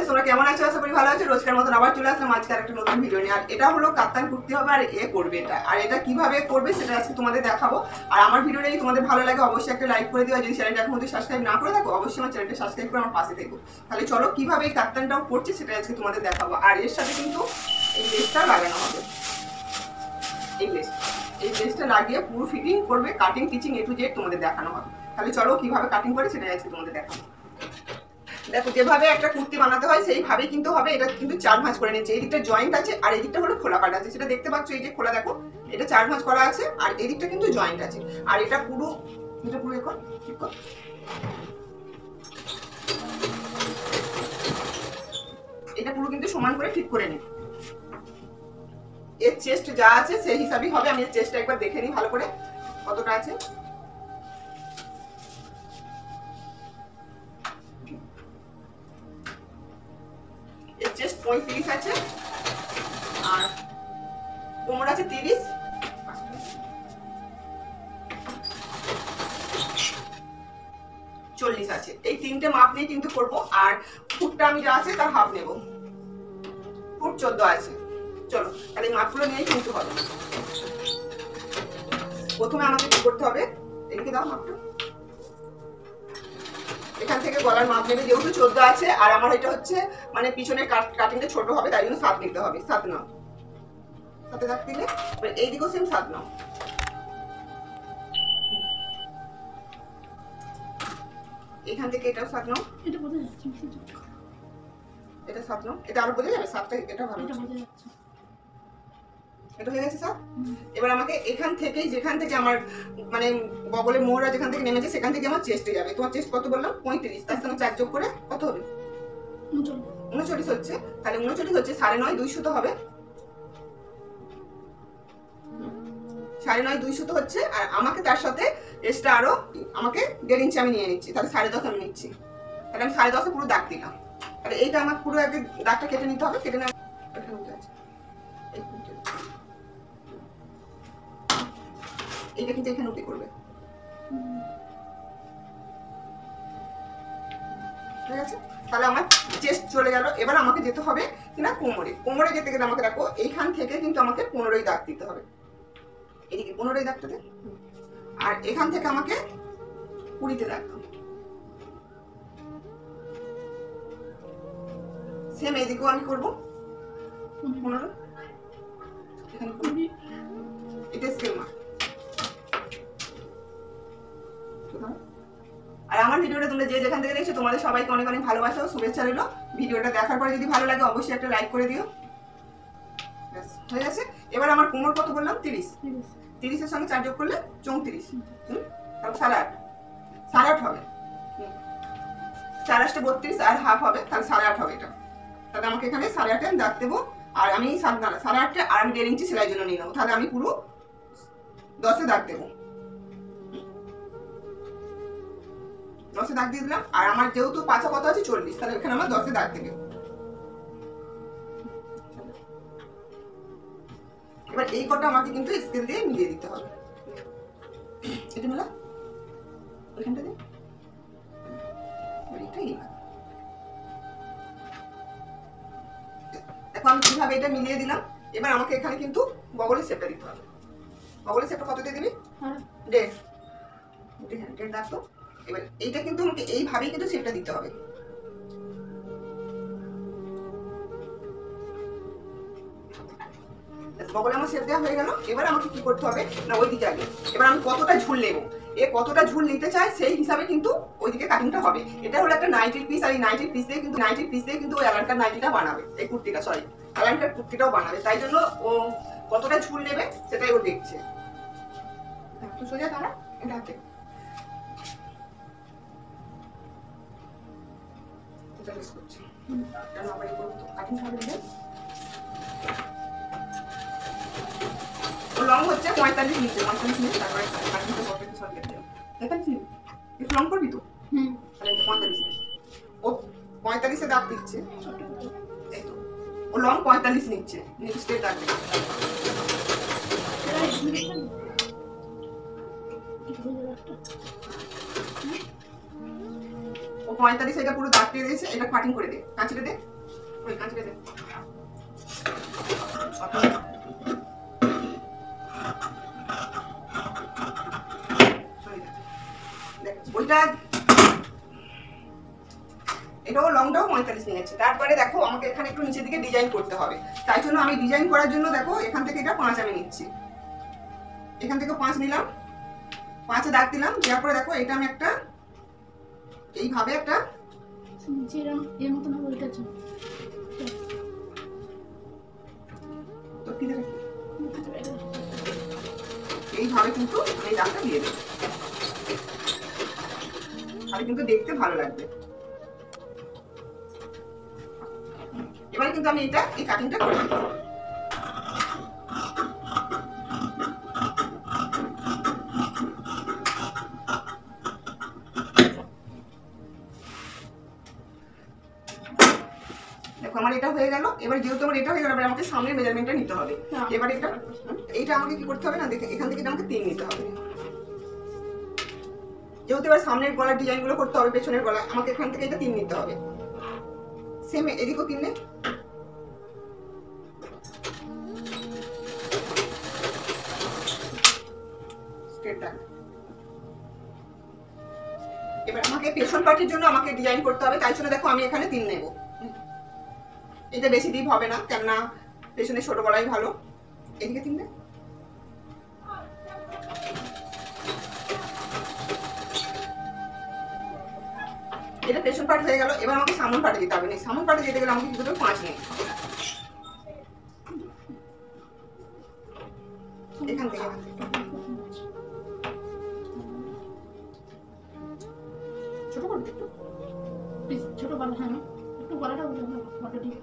Friends তোমরা কেমন আছো? আশা করি ভালো আছো। রোজকার মতন আবার চলে আসলাম আজকে একটা নতুন ভিডিও নিয়ে। আর এটা হলো কাপ্তান কুর্তি হবে আর এ করবে এটা। আর এটা কিভাবে করবে সেটা আজকে তোমাদের দেখাবো। আর আমার ভিডিওটা যদি তোমাদের ভালো লাগে অবশ্যই একটা লাইক করে দিও। আর যদি চ্যানেলটা এখনো সাবস্ক্রাইব না করে থাকো অবশ্যই আমার চ্যানেলটা সাবস্ক্রাইব করে আমার পাশে থেকো। তাহলে চলো কিভাবে এই কাপ্তানটাও করছে সেটা আজকে তোমাদের দেখাবো। আর এর সাথে কিন্তু এই লেসটা লাগানো হবে। এই লেসটা লাগিয়ে পুরো ফিটিং করবে, cutting teaching A to Z তোমাদের দেখানো হবে। তাহলে চলো কিভাবে কাটিং করে সেটা আজকে তোমাদের দেখাবো। দেখো যেভাবে একটা কুর্তি বানাতে হয় সেইভাবেই কিন্তু হবে। এটা কিন্তু 4 ভাঁজ করে নিয়েছে। এই দিকটা জয়েন্ট আছে আর এই দিকটা হলো খোলা কাটা আছে। সেটা দেখতে পাচ্ছ, এই যে খোলা দেখো, এটা 4 ভাঁজ করা আছে আর এই দিকটা কিন্তু জয়েন্ট আছে। আর এটা পুরো এখন ঠিক কর। এটা পুরো কিন্তু সমান করে ঠিক করে নিই। এর চেস্ট যা আছে সেই হিসাবেই হবে। আমি এর চেস্টটা একবার দেখে নিই ভালো করে কতটা আছে। এর চেস্ট 35 আছে আর কোমর আছে 30, 40 আছে। এই তিনটে মাপ নিয়ে কিন্তু করব। আর ফুটটা আমি যা আছে তার হাফ নেব। ফুট 14 আছে। চলো তাহলে মাপগুলো নিয়েই কিন্তু হবে। প্রথমে আমাকে কি করতে হবে, এদিকে দাও মাপটা। এখান থেকে গলার মাপ নেবে, যেহেতু 14 আছে আর আমার এটা হচ্ছে মানে পিছনের কাটিংটা ছোট হবে তাই জন্য 7 নিতে হবে। 7 নাও, 7 দাগ দিলে এই দিকেও সেম 7 নাও। এখান থেকে এটাও 7 নাও। এটা বোঝা যাচ্ছে, এটা 7 নাও। এটা আরো বোঝা যাবে। 7টা এটা ভালো এটা বোঝা যাচ্ছে। এটা হয়ে গেছে 7। এবার আমাকে এখান থেকে যেখান থেকে আমার মানে বগলের মোহরা যেখান থেকে নেমেছে সেখান থেকে আমার চেস্টে যাবে। তোমার চেস্ট কত বললাম? 35। তার সঙ্গে 4 যোগ করে কত হবে? 39 হচ্ছে। তাহলে 39 হচ্ছে 9.5 2 সুতো হবে। 9.5 2 সুতো হচ্ছে। আর আমাকে তার সাথে এক্সট্রা আরো আমাকে 1.5 ইঞ্চি আমি নিয়ে নিচ্ছি। তাহলে 10.5 আমি নিচ্ছি। তাহলে আমি 10.5 পুরো দাগ দিলাম। তাহলে এইটা আমার পুরো আগে দাগটা কেটে নিতে হবে। কেটে নেওয়া এইটা কিন্তু এখানে উঠে করবে। ঠিক আছে? তাহলে আমার চেস্ট চলে গেল। এবার আমাকে যেতে হবে কিনা কোমরে। কোমরে যেতে গেলে আমাকে রাখো এইখান থেকে কিন্তু আমাকে 15 দাগ দিতে হবে। এদিকে 15 দাগটা দে। আর এখান থেকে আমাকে 20 দাগ দাও। সেম এদিকেও আমি করবো 15। এখানে এটা স্কেল মার্ক। আর আমার ভিডিওটা তোমরা যে যেখান থেকে দেখছো তোমাদের সবাইকে অনেক অনেক ভালোবাসা ও শুভেচ্ছা রইল। ভিডিওটা দেখার পরে যদি ভালো লাগে অবশ্যই একটা লাইক করে দিও। হয়ে গেছে। এবার আমার কোমর কত বললাম? 30। 30 এর সঙ্গে 4 যোগ করলে 34। তাহলে 8.5। 8.5 হবে। 4 8 32 আর হাফ হবে। তাহলে 8.5 হবে এটা। তাহলে আমাকে এখানে 8.5 দাগ দেবো। আর আমি 8.5 আর আমি 1.5 ইঞ্চি সেলাই জন্য নিয়ে নেবো। তাহলে আমি পুরো 10 দাগ দেবো। 10 দাগ দিয়ে দিলাম। আর আমার যেহেতু পাছা কত আছে 40, তাহলে এখানে আমার 10 দাগ দেবে। এবার এই কটা আমাকে কিন্তু স্কেল দিয়ে মিলিয়ে দিতে হবে। এটা মিলা ওইখানটা দিয়ে দেখো আমি কিভাবে এটা মিলিয়ে দিলাম। এবার আমাকে এখানে কিন্তু বগলের শেপটা দিতে হবে। বগলের শেপটা কত দিয়ে দিবি? 1.5 দাগ তো। এবার এইটা কিন্তু আমাকে এইভাবেই কিন্তু শেপটা দিতে হবে। বগলে আমার শেপ দেওয়া হয়ে গেল। এবার আমাকে কি করতে হবে না ওইদিকে আগে এবার আমি কতটা ঝুল নেবো, কতটা ঝুল নিতে চাই সেই হিসাবে কিন্তু ওইদিকে কাটিংটা হবে। এটা হলো একটা নাইটির পিস। আর এই নাইটির পিস দিয়ে কিন্তু ওই অ্যালানকার নাইটিটা বানাবে। এই কুর্তিটা অ্যালানকার কুর্তিটাও বানাবে। তাই জন্য ও কতটা ঝুল নেবে সেটাই ও দেখছে। তো সোজা দাঁড়া, এটা হাতে করছি। কেন আবার এই করবো? কাটিং হবে দিলে লং হচ্ছে 45 নিচে 45 নিচে। তারপরে কাটিংটা করতে সব কেটে দেবো। দেখাচ্ছি একটু লং করবি তো? তাহলে 45 নিচে ও 45 এ দাগ দিচ্ছে। এই তো ও লং 45 নিচ্ছে। নেক্সট এ দাগ দেবে। ও 45 এটা পুরো দাগ দিয়ে দিয়েছে। এটা কাটিং করে দে, কাঁচিটা দে। ওই কাঁচটা দে ওইটা এটাও লংটাও 45 নিয়েছে। তারপরে দেখো আমাকে এখানে একটু নিচের দিকে ডিজাইন করতে হবে, তাই জন্য আমি ডিজাইন করার জন্য দেখো এখান থেকে এটা 5 আমি নিচ্ছি, এখান থেকে 5 নিলাম, 5 দাগ দিলাম, দেওয়ার পরে দেখো এটা আমি একটা এইভাবে একটা এর মতন হবে ওইটা তো কি দেবে এইভাবে কিন্তু এই দাগটা দিয়ে দেবো, তাহলে কিন্তু দেখতে ভালো লাগবে। এবারে কিন্তু আমি এটা এই কাটিংটা করে দেব। দেখো আমার এটা হয়ে গেল। এবার যেহেতু আমার এটা হয়ে গেল, এবার আমাকে সামনের মেজারমেন্টটা নিতে হবে। এবার এইটা আমাকে কি করতে হবে না, দেখে এখান থেকে আমাকে 3 নিতে হবে। যেহেতু এবার সামনের গলার ডিজাইন গুলো করতে হবে, পেছনের গলা আমাকে এখান থেকে এটা 3 নিতে হবে। সেম এদিকেও 3 নে। এবার আমাকে পেছন পার্টের জন্য আমাকে ডিজাইন করতে হবে, তাই জন্য দেখো আমি এখানে 3 নেব। এটা বেশি ডিপ হবে না, কেননা পেছনে ছোট গলাই ভালো। এদিকে 3 নে। এটা পেছন পার্ট হয়ে গেল। এবার আমাকে সামন পার্টে দিতে হবে। সামন পার্টে যেতে গেলে আমাকে কি করতে হবে, 5 নেই এখান থেকে ছোট করবে একটু, ছোট গলা। হ্যাঁ একটু গলাটা ফটো দিয়ে।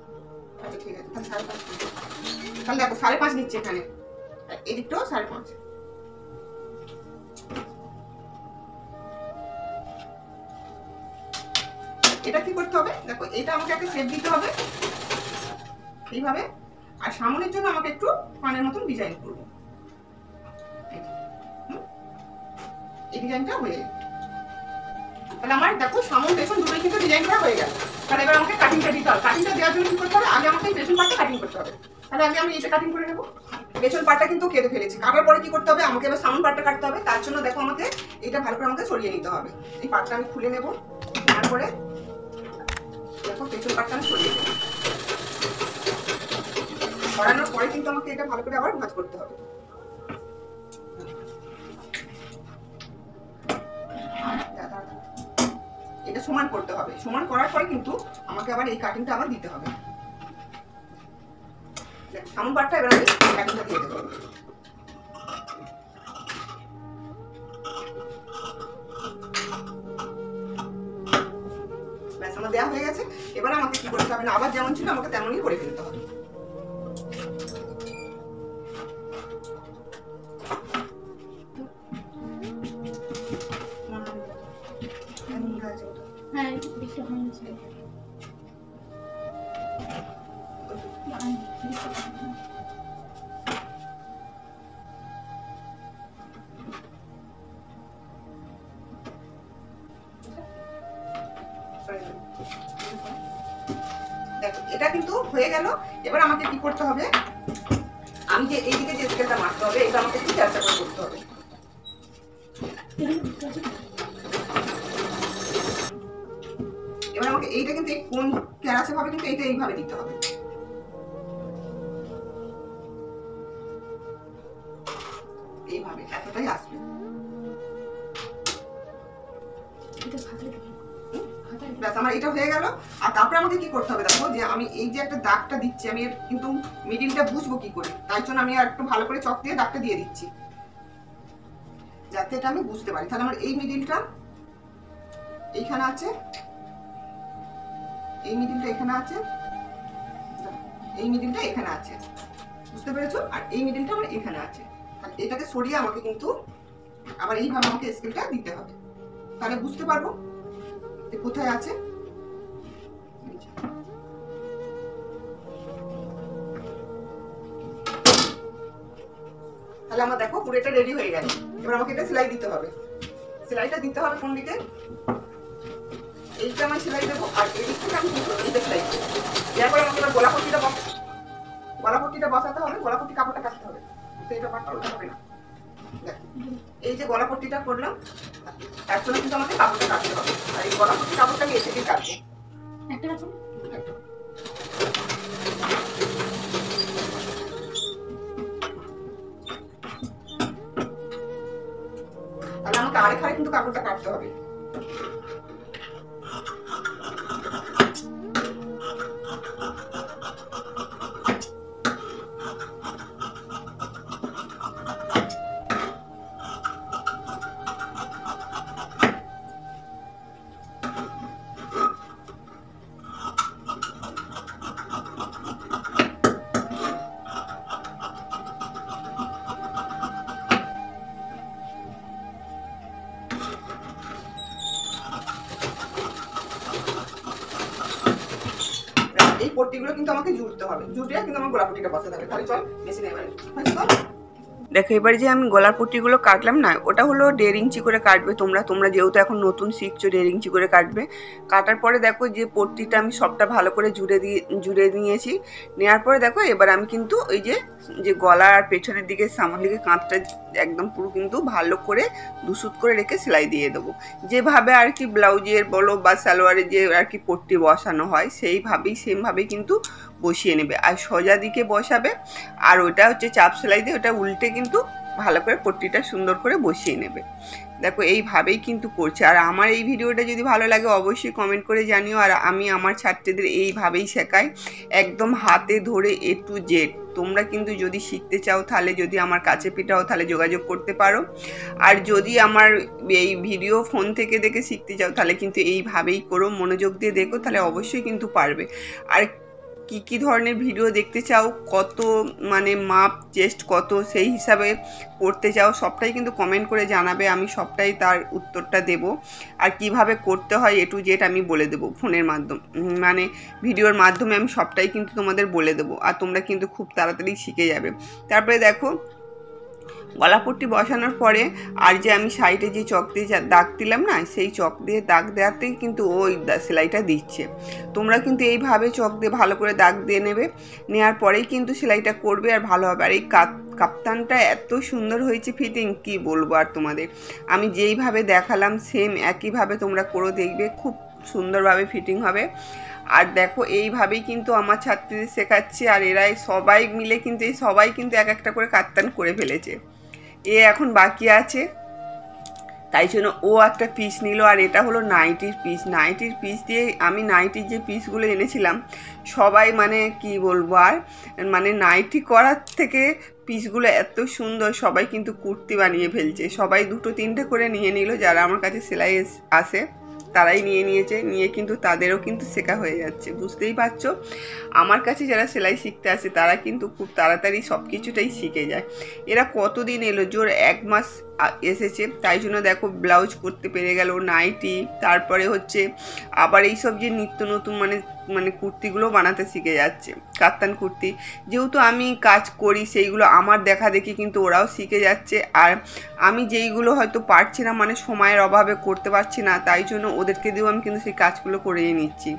আচ্ছা ঠিক আছে, তাহলে 5.5। তাহলে দেখো 5.5 নিচ্ছে এখানে, আর এদিকটাও 5.5। এটা কি করতে হবে, দেখো এটা আমাকে একটা শেপ দিতে হবে এইভাবে, আর সামনের জন্য আমাকে একটু পানের মতন ডিজাইন করব। এই ডিজাইনটা হয়ে গেল। তাহলে আমার দেখো সামন পেছন দুটোই কিন্তু ডিজাইন করা হয়ে গেল। তাহলে এবার আমাকে কাটিংটা দিতে হবে। কাটিংটা দেওয়ার জন্য কি করতে হবে, আগে আমাকে পেছন পার্টটা কাটিং করতে হবে। তাহলে আগে আমি এটা কাটিং করে নেব। পেছন পার্টটা কিন্তু কেটে ফেলেছি, কাটার পরে কি করতে হবে, আমাকে এবার সামন পার্টটা কাটতে হবে। তার জন্য দেখো আমাকে এটা ভালো করে আমাকে সরিয়ে নিতে হবে। এই পার্টটা আমি খুলে নেব, তারপরে দেখো পেছন পার্টটা আমি সরিয়ে দেব। সরানোর পরে কিন্তু আমাকে এটা ভালো করে আবার ভাঁজ করতে হবে। এটা সমান করতে হবে। সমান করার পরে কিন্তু আমাকে আবার এই কাটিংটা আবার দিতে হবে। সামন পার্টটা এবার আমি কাটিংটা দিয়ে দেবো। ব্যাস আমার দেওয়া হয়ে গেছে। এবার আমাকে কি করতে হবে না, আবার যেমন ছিল আমাকে তেমনই করে ফেলতে হবে। হ্যাঁ বেশি হয়েছে। দেখো এটা কিন্তু হয়ে গেল। এবার আমাকে কি করতে হবে, আমি যে এইদিকে যে স্কেলটা মারতে হবে এটা আমাকে একটু চেষ্টা করে করতে হবে। এবার আমাকে এইটা কিন্তু কোন ক্যারাসে ভাবে কিন্তু এইটা এইভাবে দিতে হবে। এইভাবে এতটাই আসবে। ব্যাস আমার এটা হয়ে গেল। আর তারপরে আমাকে কি করতে হবে, দেখো যে আমি এই যে একটা দাগটা দিচ্ছি, আমি কিন্তু মিডিলটা বুঝবো কি করে, তাই জন্য আমি আর একটু ভালো করে চক দিয়ে দাগটা দিয়ে দিচ্ছি, যাতে এটা আমি বুঝতে পারি। তাহলে আমার এই মিডিলটা এইখানে আছে, এই মিডিলটা এখানে আছে, এই মিডিলটা এখানে আছে, বুঝতে পেরেছো? আর এই মিডিলটা আমার এখানে আছে। আর এটাকে সরিয়ে আমাকে কিন্তু আবার এইভাবে আমাকে স্কেলটা দিতে হবে, তাহলে বুঝতে পারবো যে কোথায় আছে। তাহলে আমার দেখো পুরো এটা রেডি হয়ে গেল। এবার আমাকে এটা সেলাই দিতে হবে। সেলাইটা দিতে হবে কোন দিকে, এইটা থেকে আমি সেলাই দেবো আর এদিক থেকে আমি নিচে সেলাই দেবো। এরপরে আমাকে এবার গলাপট্টিটা বসাতে হবে, গলাপট্টি কাপড়টা কাটতে হবে, সেই ব্যাপারটা হবে না। এই যে গলাপট্টিটা করলাম তার জন্য কিন্তু আমাকে কাপড়টা কাটতে হবে, আর এই গলাপট্টি কাপড়টা আমি এ থেকে কাটবো। তাহলে আমাকে আরেকখানে কিন্তু কাপড়টা কাটতে হবে। এই পট্টিগুলো কিন্তু আমাকে জুড়তে হবে, জুড়ে কিন্তু আমার গলাপট্টিটা বসাতে হবে। তাহলে চল মেশিনে এবারে দেখো, এবারে যে আমি গলার পট্টিগুলো কাটলাম না, ওটা হলো 1.5 ইঞ্চি করে কাটবে তোমরা যেহেতু এখন নতুন শিখছো 1.5 ইঞ্চি করে কাটবে। কাটার পরে দেখো যে পট্টিটা আমি সবটা ভালো করে জুড়ে নিয়েছি। নেওয়ার পরে দেখো এবার আমি কিন্তু ওই যে গলার পেছনের দিকে সামনের দিকে কাঁধটা একদম পুরো কিন্তু ভালো করে দুসুত করে রেখে সেলাই দিয়ে দেবো। যেভাবে আর কি ব্লাউজের বলো বা সালোয়ারের যে আর কি পট্টি বসানো হয় সেমভাবেই কিন্তু বসিয়ে নেবে। আর সোজা দিকে বসাবে, আর ওটা হচ্ছে চাপ সেলাই দিয়ে ওটা উল্টে কিন্তু ভালো করে পট্টিটা সুন্দর করে বসিয়ে নেবে। দেখো এইভাবেই কিন্তু করছে। আর আমার এই ভিডিওটা যদি ভালো লাগে অবশ্যই কমেন্ট করে জানিও। আর আমি আমার ছাত্রীদের এইভাবেই শেখাই, একদম হাতে ধরে A to Z। তোমরা কিন্তু যদি শিখতে চাও তাহলে যদি আমার কাছে পিঠাও তাহলে যোগাযোগ করতে পারো। আর যদি আমার এই ভিডিও ফোন থেকে দেখে শিখতে চাও তাহলে কিন্তু এইভাবেই করো, মনোযোগ দিয়ে দেখো, তাহলে অবশ্যই কিন্তু পারবে। আর কি ধরনের ভিডিও দেখতে চাও, কত মানে মাপ চেস্ট কত সেই হিসাবে করতে চাও, সবটাই কিন্তু কমেন্ট করে জানাবে, আমি সবটাই তার উত্তরটা দেব। আর কিভাবে করতে হয় A to Z আমি বলে দেবো ফোনের মাধ্যমে, মানে ভিডিওর মাধ্যমে আমি সবটাই কিন্তু তোমাদের বলে দেবো। আর তোমরা কিন্তু খুব তাড়াতাড়ি শিখে যাবে। তারপরে দেখো গলাপট্টি বসানোর পরে আর যে আমি সাইডে যে চক দিয়ে দাগ দিলাম না, সেই চক দিয়ে দাগ দেওয়াতেই কিন্তু ওই সেলাইটা দিচ্ছে। তোমরা কিন্তু এইভাবে চক দিয়ে ভালো করে দাগ দিয়ে নেবে, নেওয়ার পরেই কিন্তু সেলাইটা করবে আর ভালো হবে। আর এই কাপ্তানটা এত সুন্দর হয়েছে ফিটিং, কি বলবো আর তোমাদের। আমি যেইভাবে দেখালাম সেম একইভাবে তোমরা করে দেখবে, খুব সুন্দরভাবে ফিটিং হবে। আর দেখো এইভাবেই কিন্তু আমার ছাত্রীদের শেখাচ্ছে। আর এরাই সবাই মিলে কিন্তু সবাই কিন্তু এক একটা করে কাপ্তান করে ফেলেছে। এ এখন বাকি আছে, তাই জন্য ও একটা পিস নিল। আর এটা হলো নাইটির পিস দিয়ে আমি নাইটির যে পিসগুলো এনেছিলাম সবাই মানে কি বলবো, আর মানে নাইটি করার থেকে পিসগুলো এত সুন্দর, সবাই কিন্তু কুর্তি বানিয়ে ফেলছে। সবাই 2-3টে করে নিয়ে নিল, যারা আমার কাছে সেলাই আসে তারাই নিয়ে কিন্তু তাদেরও কিন্তু শেখা হয়ে যাচ্ছে। বুঝতেই পারছো, আমার কাছে যারা সেলাই শিখতে আসে তারা কিন্তু খুব তাড়াতাড়ি সব কিছুটাই শিখে যায়। এরা কতদিন এলো, জোর 1 মাস এসেছে, তাই জন্য দেখো ব্লাউজ করতে পেরে গেল, নাইটি, তারপরে হচ্ছে আবার এইসব যে নিত্য নতুন মানে কুর্তিগুলো বানাতে শিখে যাচ্ছে, কাপ্তান কুর্তি। যেহেতু আমি কাজ করি সেইগুলো আমার দেখা দেখি কিন্তু ওরাও শিখে যাচ্ছে। আর আমি যেইগুলো হয়তো পারছি না, মানে সময়ের অভাবে করতে পারছি না, তাই জন্য ওদেরকে দিয়েও আমি কিন্তু সেই কাজগুলো করিয়ে নিচ্ছি।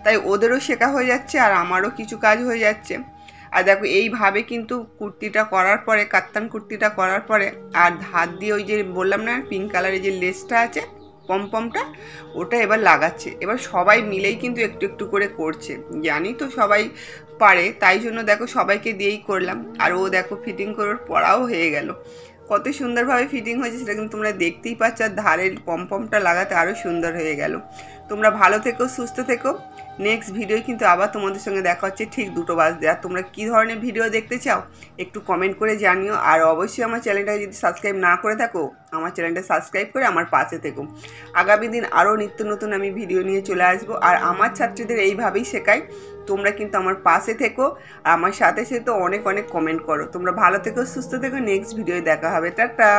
তাই ওদেরও শেখা হয়ে যাচ্ছে আর আমারও কিছু কাজ হয়ে যাচ্ছে। আর দেখো এইভাবে কিন্তু কুর্তিটা করার পরে, কাপ্তান কুর্তিটা করার পরে আর হাত দিয়ে ওই যে বললাম না পিঙ্ক কালারের যে লেসটা আছে পমপমটা, ওটা এবার লাগাচ্ছে। এবার সবাই মিলেই কিন্তু একটু একটু করে করছে, জানি তো সবাই পারে, তাই জন্য দেখো সবাইকে দিয়েই করলাম। আর ও দেখো ফিটিং করে পরাও হয়ে গেল, কত সুন্দরভাবে ফিটিং হয়েছে সেটা কিন্তু তোমরা দেখতেই পাচ্ছ। আর ধারের পমপমটা লাগাতে আরও সুন্দর হয়ে গেল। তোমরা ভালো থেকো, সুস্থ থেকো। নেক্সট ভিডিও কিন্তু আবার তোমাদের সঙ্গে দেখা হচ্ছে ঠিক 2টো বাজতে। আর তোমরা কী ধরনের ভিডিও দেখতে চাও একটু কমেন্ট করে জানিও। আর অবশ্যই আমার চ্যানেলটাকে যদি সাবস্ক্রাইব না করে থাকো, আমার চ্যানেলটা সাবস্ক্রাইব করে আমার পাশে থেকো। আগামী দিন আরও নিত্য নতুন আমি ভিডিও নিয়ে চলে আসবো। আর আমার ছাত্রীদের এইভাবেই শেখাই, তোমরা কিন্তু আমার পাশে থেকো, আর আমার সাথে সাথে অনেক অনেক কমেন্ট করো। তোমরা ভালো থেকো, সুস্থ থেকো। নেক্সট ভিডিও দেখা হবে, টাটা।